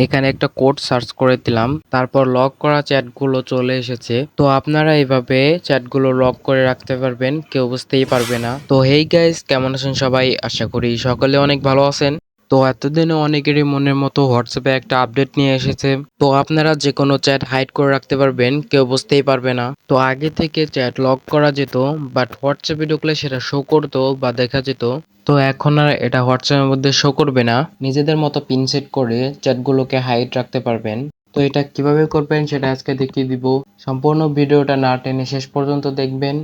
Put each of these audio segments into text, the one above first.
এখানে একটা code search করে দিলাম, তারপর লক করা চ্যাটগুলো চলে এসেছে। তো আপনারা এইভাবে চ্যাটগুলো লক করে রাখতে পারবেন, কেউ বুঝতেই পারবে না। তো হেই গাইস, কেমন আছেন সবাই? আশা করি সকলে অনেক ভালো আছেন। তো এতদিনে অনেকেরই মনের মতো হোয়াটসঅ্যাপে একটা আপডেট নিয়ে এসেছে। তো আপনারা যে কোনো চ্যাট হাইড করে রাখতে পারবেন, কেউ বুঝতেই পারবে না। তো আগে থেকে চ্যাট লক করা যেত, বাট হোয়াটসঅ্যাপে ঢুকলে সেটা শো করতো বা দেখা যেত। তো এখন আর এটা হোয়াটসঅ্যাপের মধ্যে শো করবে না। নিজেদের মতো পিন সেট করে চ্যাটগুলোকে হাইড রাখতে পারবেন। তো এটা কিভাবে করবেন সেটা আজকে দেখিয়ে দিব। সম্পূর্ণ ভিডিওটা না টেনে শেষ পর্যন্ত দেখবেন।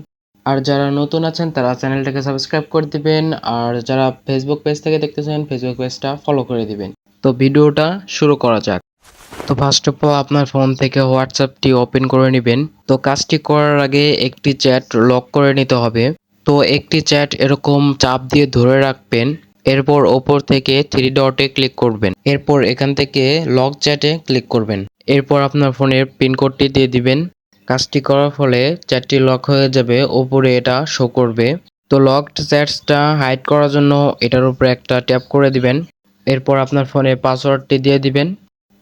আর যারা নতুন আছেন তারা চ্যানেলটাকে সাবস্ক্রাইব করে দিবেন, আর যারা ফেসবুক পেজ থেকে দেখতেছেন ফেসবুক পেজটা ফলো করে দিবেন। তো ভিডিওটা শুরু করা যাক। তো ফার্স্ট অফ অল আপনার ফোন থেকে হোয়াটসঅ্যাপটি ওপেন করে নেবেন। তো কাজটি করার আগে একটি চ্যাট লক করে নিতে হবে। তো একটি চ্যাট এরকম চাপ দিয়ে ধরে রাখবেন। এরপর ওপর থেকে থ্রি ডটে ক্লিক করবেন। এরপর এখান থেকে লক চ্যাটে ক্লিক করবেন। এরপর আপনার ফোনের পিনকোডটি দিয়ে দিবেন। কাজটি করার ফলে চ্যাটটি লক হয়ে যাবে, ওপরে এটা শো করবে। তো লকড চ্যাটসটা হাইড করার জন্য এটার উপরে একটা ট্যাপ করে দিবেন। এরপর আপনার ফোনে পাসওয়ার্ডটি দিয়ে দিবেন।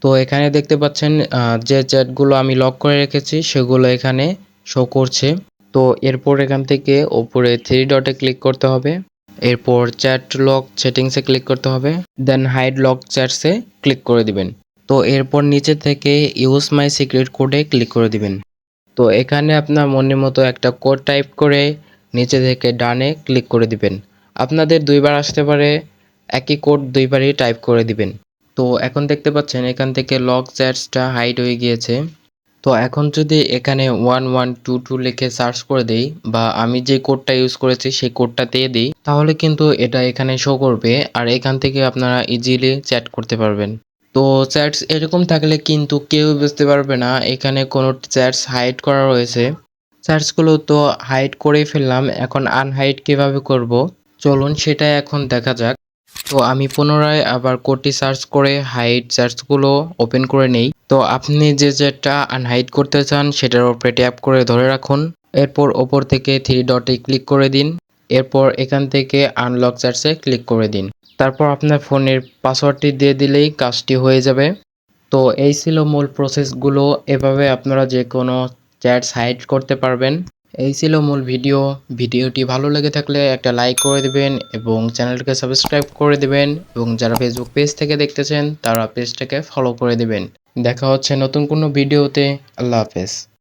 তো এখানে দেখতে পাচ্ছেন যে চ্যাটগুলো আমি লক করে রেখেছি সেগুলো এখানে শো করছে। তো এরপর এখান থেকে ওপরে থ্রি ডটে ক্লিক করতে হবে। এরপর চ্যাট লক সেটিংসে ক্লিক করতে হবে। দেন হাইড লক চ্যাটসে ক্লিক করে দিবেন। তো এরপর নিচে থেকে ইউজ মাই সিক্রেট কোডে ক্লিক করে দিবেন। তো এখানে আপনার মনের মতো একটা কোড টাইপ করে নিচে থেকে ডানে ক্লিক করে দিবেন। আপনাদের দুইবার আসতে পারে, একই কোড দুইবারই টাইপ করে দিবেন। তো এখন দেখতে পাচ্ছেন এখান থেকে লক চ্যাটসটা হাইড হয়ে গিয়েছে। তো এখন যদি এখানে 1122 লিখে সার্চ করে দেই, বা আমি যে কোডটা ইউজ করেছি সেই কোডটা দিয়ে দিই, তাহলে কিন্তু এটা এখানে শো করবে। আর এখান থেকে আপনারা ইজিলি চ্যাট করতে পারবেন। তো চ্যাটস এরকম থাকলে কিন্তু কেউ বুঝতে পারবে না এখানে কোনো চ্যাটস হাইড করা রয়েছে। চ্যাটসগুলো তো হাইড করেই ফেললাম, এখন আনহাইড কিভাবে করব চলুন সেটাই এখন দেখা যাক। তো আমি পুনরায় আবার কোডটি সার্চ করে হাইড চ্যাটসগুলো ওপেন করে নেই। তো আপনি যে চ্যাটটা আনহাইড করতে চান সেটার উপরে ট্যাপ করে ধরে রাখুন। এরপর ওপর থেকে থ্রি ডটে ক্লিক করে দিন। এরপর এখান থেকে আনলক চ্যাটসে ক্লিক করে দিন। তারপর আপনার ফোনের পাসওয়ার্ডটি দিয়ে দিলেই কাজটি হয়ে যাবে। তো এই ছিল মূল প্রসেসগুলো। এভাবে আপনারা যে কোনো চ্যাটস হাইড করতে পারবেন। এই ছিল মূল ভিডিও। ভিডিওটি ভালো লেগে থাকলে একটা লাইক করে দিবেন এবং চ্যানেলটাকে সাবস্ক্রাইব করে দিবেন, এবং যারা ফেসবুক পেজ থেকে দেখতেছেন তারা পেজটাকে ফলো করে দিবেন। দেখা হচ্ছে নতুন কোনো ভিডিওতে। আল্লাহ হাফেজ।